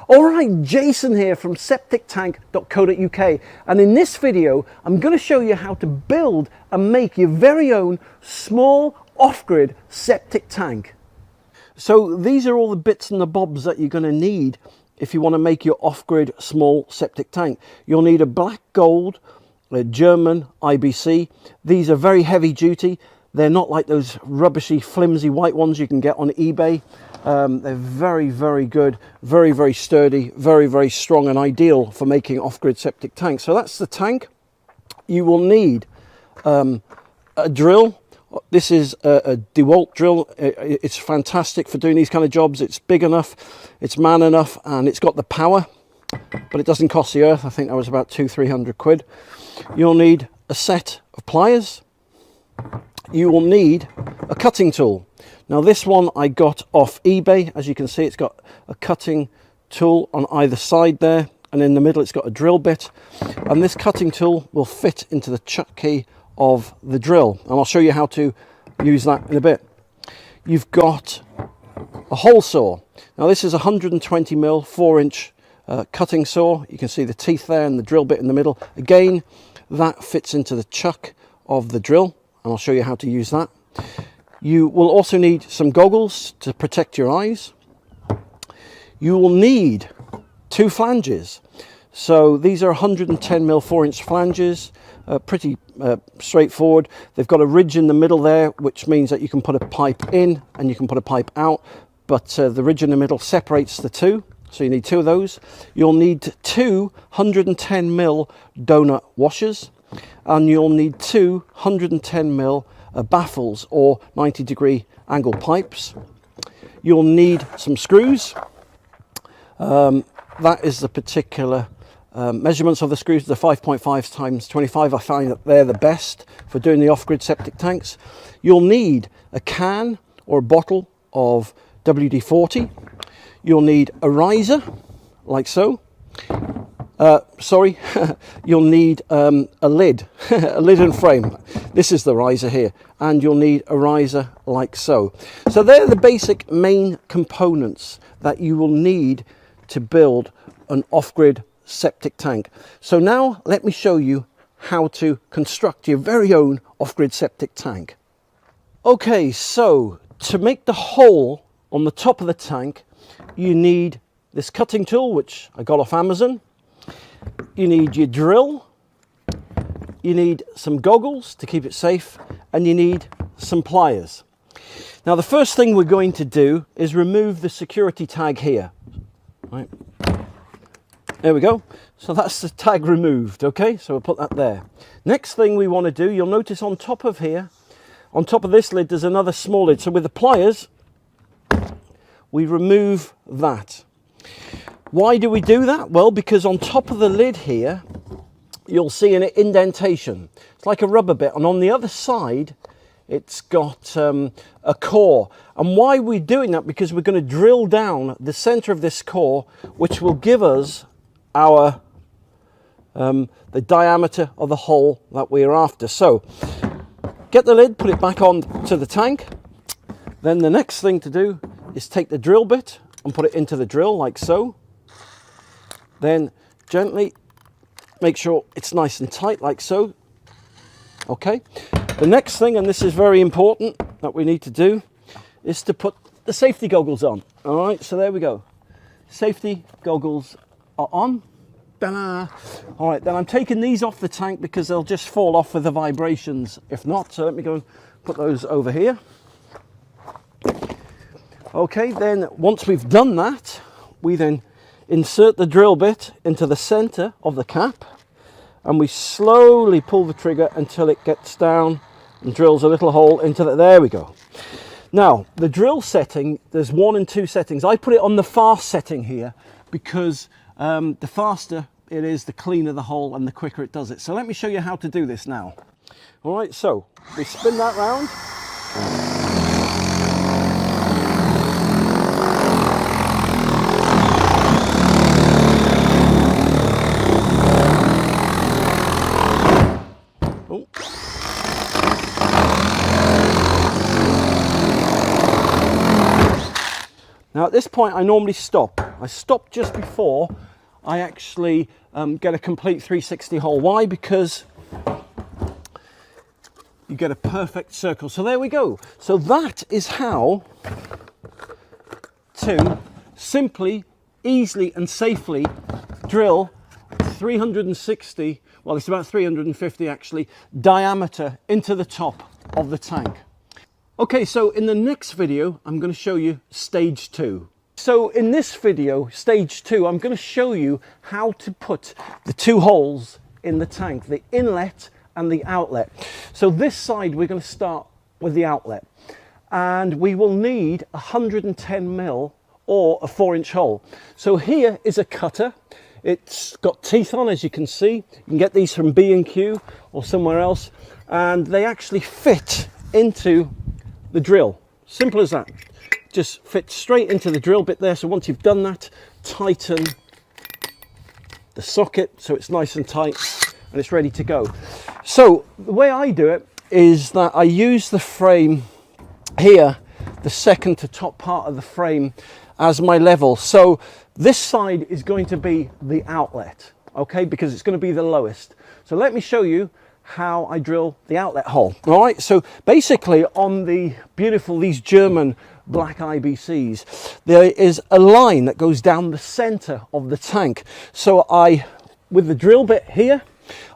Alright, Jason here from septictank.co.uk, and in this video I'm going to show you how to build and make your very own small off-grid septic tank. So these are all the bits and the bobs that you're going to need if you want to make your off-grid small septic tank. You'll need a black gold, a German IBC. These are very heavy duty. They're not like those rubbishy, flimsy white ones you can get on eBay. They're very, very good, very, very sturdy, very, very strong and ideal for making off-grid septic tanks. So that's the tank. You will need a drill. This is a DeWalt drill. It's fantastic for doing these kind of jobs. It's big enough, it's man enough, and it's got the power, but it doesn't cost the earth. I think that was about 200-300 quid. You'll need a set of pliers. You will need a cutting tool. Now this one I got off eBay. As you can see, it's got a cutting tool on either side there, and in the middle it's got a drill bit, and this cutting tool will fit into the chuck key of the drill, and I'll show you how to use that in a bit. You've got a hole saw. Now this is 120mm 4-inch cutting saw. You can see the teeth there and the drill bit in the middle. Again, that fits into the chuck of the drill, and I'll show you how to use that. You will also need some goggles to protect your eyes. You will need 2 flanges. So these are 110mm 4-inch flanges, pretty straightforward. They've got a ridge in the middle there, which means that you can put a pipe in and you can put a pipe out, but the ridge in the middle separates the two. So you need 2 of those. You'll need 2 110mm donut washers, and you'll need 2 110mm Baffles or 90-degree angle pipes. You'll need some screws. That is the particular measurements of the screws, the 5.5 times 25. I find that they're the best for doing the off-grid septic tanks. You'll need a can or a bottle of WD-40. You'll need a riser, like so. You'll need a lid, a lid and frame. This is the riser here, and you'll need a riser like so. So they're the basic main components that you will need to build an off-grid septic tank. So now let me show you how to construct your very own off-grid septic tank. Okay, so to make the hole on the top of the tank, you need this cutting tool, which I got off Amazon. You need your drill, you need some goggles to keep it safe, and you need some pliers. Now the first thing we're going to do is remove the security tag here. Right. There we go. So that's the tag removed, okay? So we'll put that there. Next thing we want to do, you'll notice on top of here, on top of this lid, there's another small lid. So with the pliers, we remove that. Why do we do that? Well, because on top of the lid here, you'll see an indentation. It's like a rubber bit, and on the other side, it's got a core. And why we're doing that? Because we're going to drill down the center of this core, which will give us our the diameter of the hole that we're after. So get the lid, put it back on to the tank. Then the next thing to do is take the drill bit and put it into the drill like so. Then gently make sure it's nice and tight like so. Okay. The next thing, and this is very important, that we need to do is to put the safety goggles on. All right, so there we go. Safety goggles are on. Ta-da! All right, then I'm taking these off the tank because they'll just fall off with the vibrations if not. So let me go and put those over here. Okay, then once we've done that, we then insert the drill bit into the center of the cap, and we slowly pull the trigger until it gets down and drills a little hole into the, there we go. Now, the drill setting, there's 1 and 2 settings. I put it on the fast setting here because the faster it is, the cleaner the hole and the quicker it does it. So let me show you how to do this now. All right, so we spin that round. Now at this point I normally stop I stop just before I actually get a complete 360 hole. Why? Because you get a perfect circle. So there we go. So that is how to simply, easily and safely drill 360, well, it's about 350 actually, diameter into the top of the tank. Okay, so in the next video, I'm going to show you stage 2. So in this video, stage 2, I'm going to show you how to put the 2 holes in the tank, the inlet and the outlet. So this side, we're going to start with the outlet, and we will need 110 mil or a 4-inch hole. So here is a cutter. It's got teeth on, as you can see. You can get these from B&Q or somewhere else, and they actually fit into the drill. Simple as that. Just fit straight into the drill bit there. So once you've done that, tighten the socket so it's nice and tight and it's ready to go. So the way I do it is that I use the frame here, the second to top part of the frame, as my level. So this side is going to be the outlet, okay, because it's going to be the lowest. So let me show you how I drill the outlet hole. All right, so basically on the beautiful, these German black IBCs, there is a line that goes down the center of the tank. So with the drill bit here,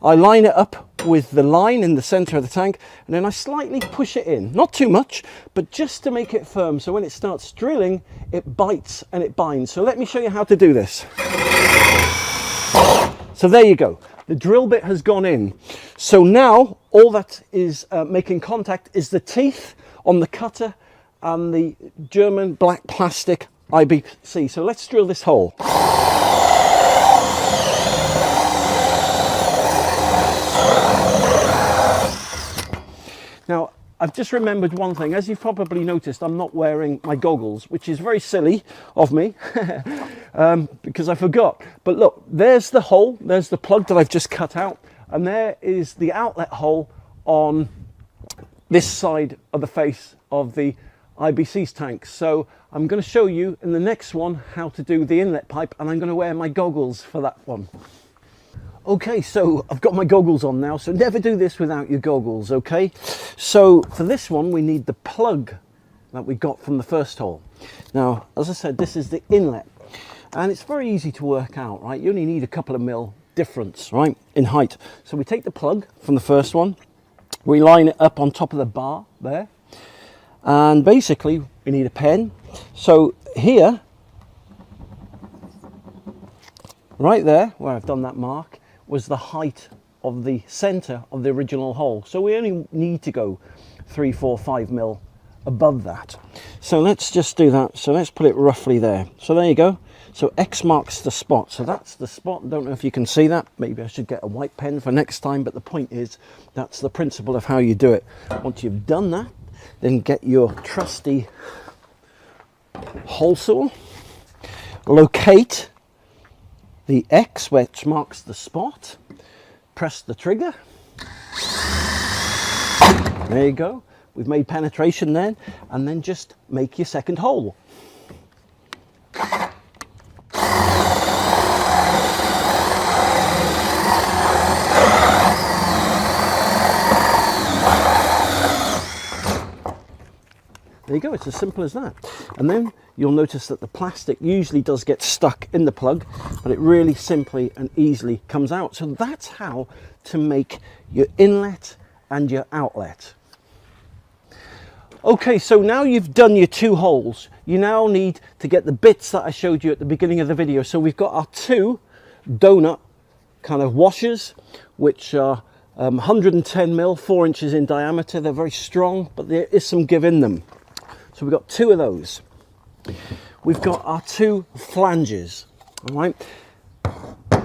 I line it up with the line in the center of the tank, and then I slightly push it in, not too much, but just to make it firm, so when it starts drilling, it bites and it binds. So let me show you how to do this. So there you go. The drill bit has gone in. So now all that is making contact is the teeth on the cutter and the German black plastic IBC. So let's drill this hole. Now, I've just remembered one thing. As you've probably noticed, I'm not wearing my goggles, which is very silly of me because I forgot. But look, there's the hole, there's the plug that I've just cut out, and there is the outlet hole on this side of the face of the IBC's tank. So I'm going to show you in the next one how to do the inlet pipe, and I'm going to wear my goggles for that one. Okay, so I've got my goggles on now, so never do this without your goggles, okay? So for this one, we need the plug that we got from the first hole. Now, as I said, this is the inlet, and it's very easy to work out, right? You only need a couple of mil difference, right, in height. So we take the plug from the first one, we line it up on top of the bar there, and basically we need a pen. So here, right there, where I've done that mark, was the height of the center of the original hole. So we only need to go 3, 4, 5 mil above that. So let's just do that. So let's put it roughly there. So there you go. So X marks the spot. So that's the spot. Don't know if you can see that. Maybe I should get a white pen for next time, but the point is that's the principle of how you do it. Once you've done that, then get your trusty hole saw, locate the X which marks the spot, press the trigger. There you go. We've made penetration then, and then just make your second hole. There you go, it's as simple as that. And then you'll notice that the plastic usually does get stuck in the plug, but it really simply and easily comes out. So that's how to make your inlet and your outlet. Okay, so now you've done your 2 holes, you now need to get the bits that I showed you at the beginning of the video. So we've got our 2 donut kind of washers, which are 110 mil, 4 inches in diameter. They're very strong, but there is some give in them. So we've got 2 of those. We've got our 2 flanges, all right?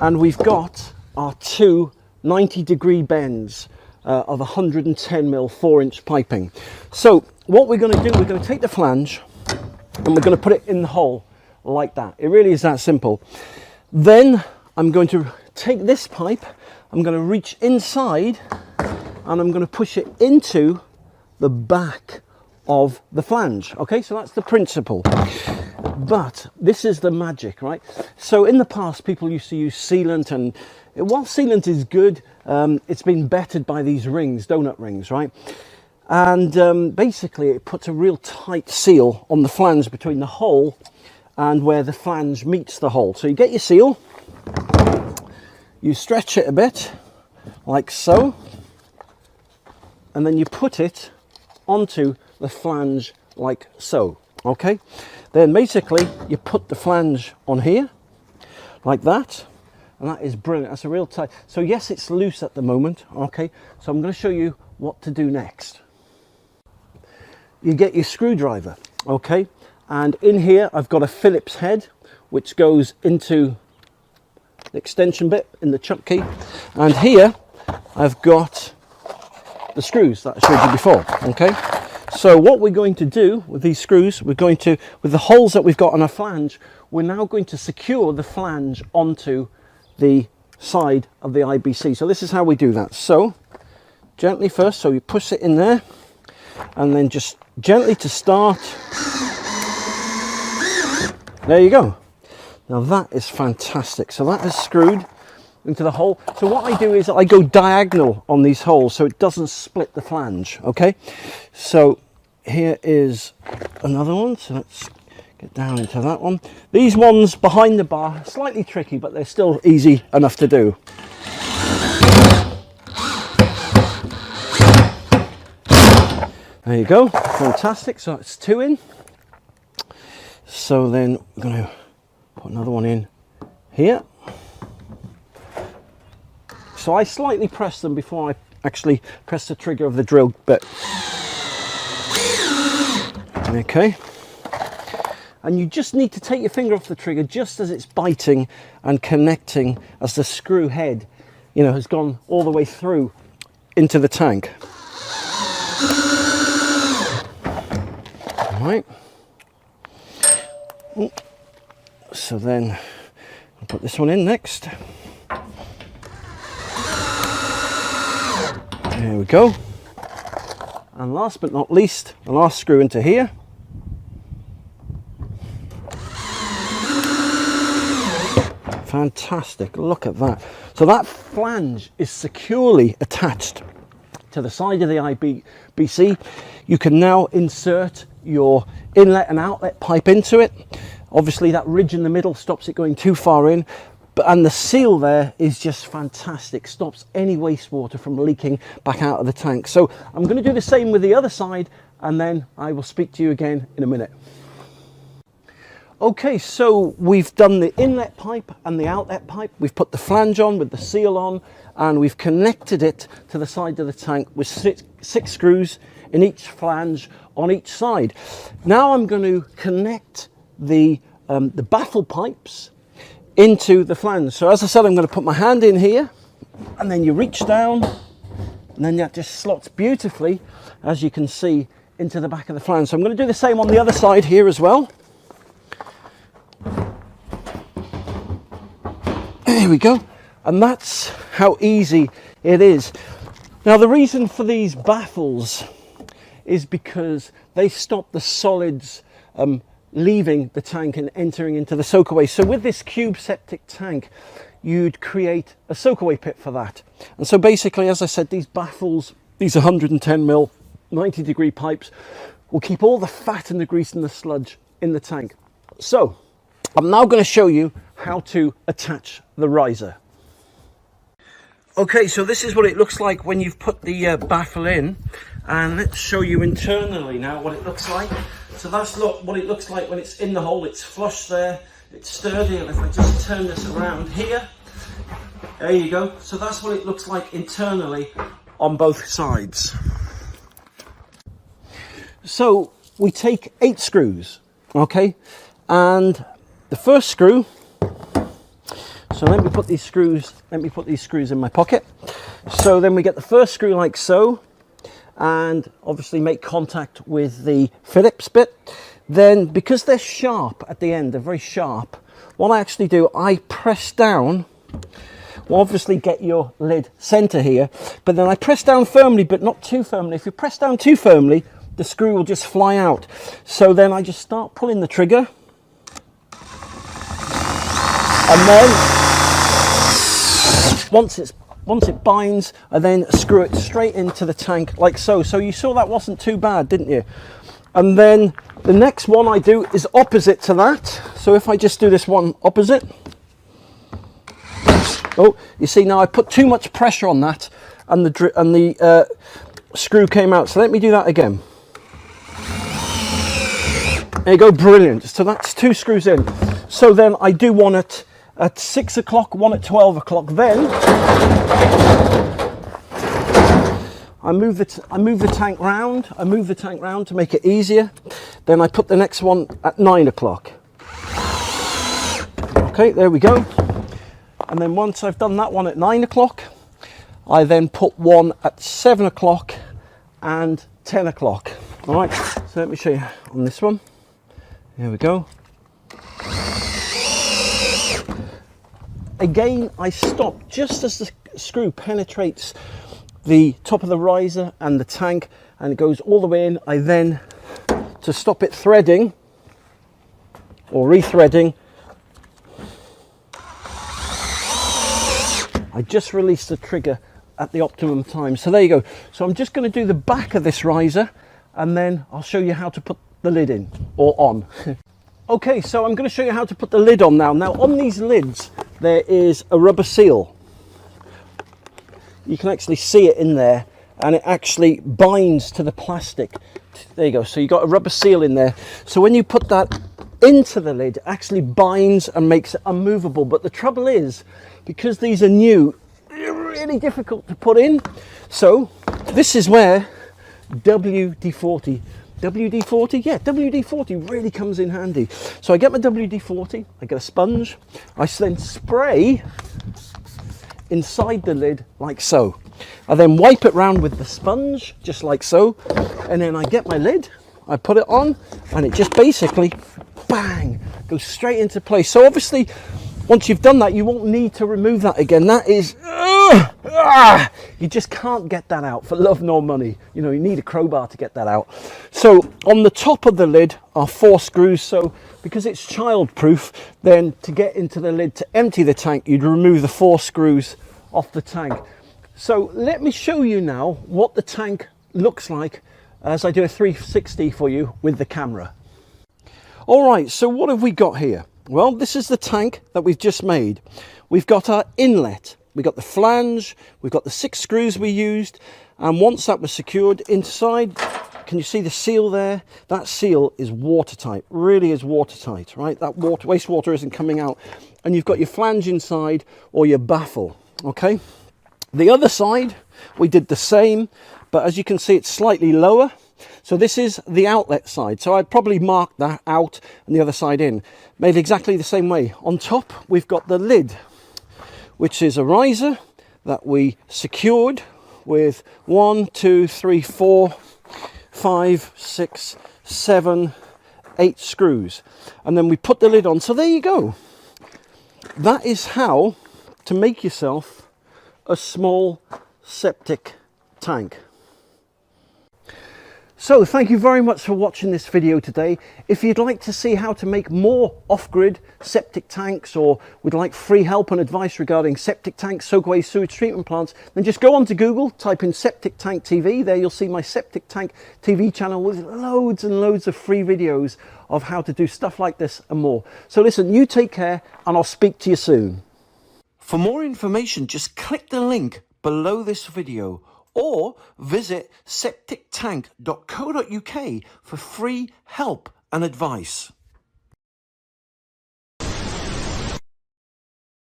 And we've got our 2 90-degree bends of 110 mil 4-inch piping. So what we're going to do, we're going to take the flange and we're going to put it in the hole like that. It really is that simple. Then I'm going to take this pipe, I'm going to reach inside and I'm going to push it into the back of the flange. Okay, so that's the principle. But this is the magic, right? So in the past, people used to use sealant, and while sealant is good, it's been bettered by these rings, donut rings, right? And basically it puts a real tight seal on the flange between the hole and where the flange meets the hole. So you get your seal, you stretch it a bit like so, and then you put it onto the flange like so. Okay, then basically you put the flange on here like that, and that is brilliant. That's a real tight. So yes, it's loose at the moment. Okay, so I'm going to show you what to do next. You get your screwdriver, okay, and in here I've got a Phillips head which goes into the extension bit in the chuck key, and here I've got the screws that I showed you before. Okay, so what we're going to do with these screws, we're going to, with the holes that we've got on our flange, we're now going to secure the flange onto the side of the IBC. So this is how we do that. So gently first, so you push it in there, and then just gently to start. There you go. Now that is fantastic. So that is screwed into the hole. So what I do is I go diagonal on these holes so it doesn't split the flange. Okay, so here is another one. So let's get down into that one. These ones behind the bar, slightly tricky, but they're still easy enough to do. There you go, fantastic. So it's 2 in. So then we're going to put another one in here. So I slightly press them before I actually press the trigger of the drill bit. Okay. And you just need to take your finger off the trigger just as it's biting and connecting, as the screw head, you know, has gone all the way through into the tank. All right. So then I'll put this one in next. There we go. And last but not least, the last screw into here. Fantastic, look at that. So that flange is securely attached to the side of the IBC. You can now insert your inlet and outlet pipe into it. Obviously that ridge in the middle stops it going too far in, and the seal there is just fantastic, stops any wastewater from leaking back out of the tank. So I'm going to do the same with the other side, and then I will speak to you again in a minute. Okay, so we've done the inlet pipe and the outlet pipe. We've put the flange on with the seal on, and we've connected it to the side of the tank with six screws in each flange on each side. Now I'm going to connect the baffle pipes into the flange. So as I said, I'm going to put my hand in here, and then you reach down, and then that just slots beautifully, as you can see, into the back of the flange. So I'm going to do the same on the other side here as well. There we go, and that's how easy it is. Now the reason for these baffles is because they stop the solids leaving the tank and entering into the soakaway. So with this cube septic tank, you'd create a soakaway pit for that. And so basically, as I said, these baffles, these 110mm 90-degree pipes, will keep all the fat and the grease and the sludge in the tank. So I'm now going to show you how to attach the riser. Okay, so this is what it looks like when you've put the baffle in, and let's show you internally now what it looks like. So that's what it looks like when it's in the hole. It's flush there, it's sturdy, and if I just turn this around here, there you go. So that's what it looks like internally on both sides. So we take 8 screws, okay, and the first screw, so let me put these screws in my pocket. So then we get the first screw like so, and obviously make contact with the Phillips bit. Then, because they're sharp at the end, they're very sharp, what I actually do, I press down. Well, obviously get your lid center here, but then I press down firmly, but not too firmly. If you press down too firmly, the screw will just fly out. So then I just start pulling the trigger, And then once it binds, I then screw it straight into the tank like so. So you saw that wasn't too bad, didn't you? And then the next one I do is opposite to that. So if I just do this one opposite, oh, you see now I put too much pressure on that, and the screw came out. So let me do that again. There you go, brilliant. So that's 2 screws in. So then I do one at 6 o'clock, one at 12 o'clock. Then I move the tank round. I move the tank round to make it easier. Then I put the next one at 9 o'clock. Okay, there we go. And then once I've done that one at 9 o'clock, I then put one at 7 o'clock and 10 o'clock. All right, so let me show you on this one. Here we go. Again, I stop just as the screw penetrates the top of the riser and the tank, and it goes all the way in. I then, to stop it threading or rethreading, I just release the trigger at the optimum time. So there you go. So I'm just going to do the back of this riser, and then I'll show you how to put the lid in or on. Okay, so I'm going to show you how to put the lid on now. Now on these lids there is a rubber seal. You can actually see it in there, and it actually binds to the plastic. There you go. So you got a rubber seal in there. So when you put that into the lid, it actually binds and makes it unmovable. But the trouble is, because these are new, they're really difficult to put in. So this is where WD-40 really comes in handy. So I get my WD-40, I get a sponge, I then spray inside the lid like so. I then wipe it round with the sponge just like so, and then I get my lid, I put it on, and it just basically bang goes straight into place. So obviously once you've done that, you won't need to remove that again. That is you just can't get that out for love nor money. You know, you need a crowbar to get that out. So on the top of the lid are 4 screws. So because it's child proof, then to get into the lid to empty the tank, you'd remove the 4 screws off the tank. So let me show you now what the tank looks like as I do a 360 for you with the camera. All right, so what have we got here? Well, this is the tank that we've just made. We've got our inlet, we've got the flange, we've got the 6 screws we used, and once that was secured inside, can you see the seal there? That seal is watertight, really is watertight, right? That wastewater isn't coming out. And you've got your flange inside or your baffle, okay? The other side, we did the same, but as you can see, it's slightly lower. So this is the outlet side. So I'd probably mark that out and the other side in. Made exactly the same way. On top, we've got the lid, which is a riser that we secured with 1, 2, 3, 4, 5, 6, 7, 8 screws. And then we put the lid on. So there you go. That is how to make yourself a small septic tank. So thank you very much for watching this video today. If you'd like to see how to make more off-grid septic tanks, or would like free help and advice regarding septic tanks, soakaway sewage treatment plants, then just go onto Google, type in Septic Tank TV. There you'll see my Septic Tank TV channel with loads and loads of free videos of how to do stuff like this and more. So listen, you take care, and I'll speak to you soon. For more information, just click the link below this video, or visit septictank.co.uk for free help and advice.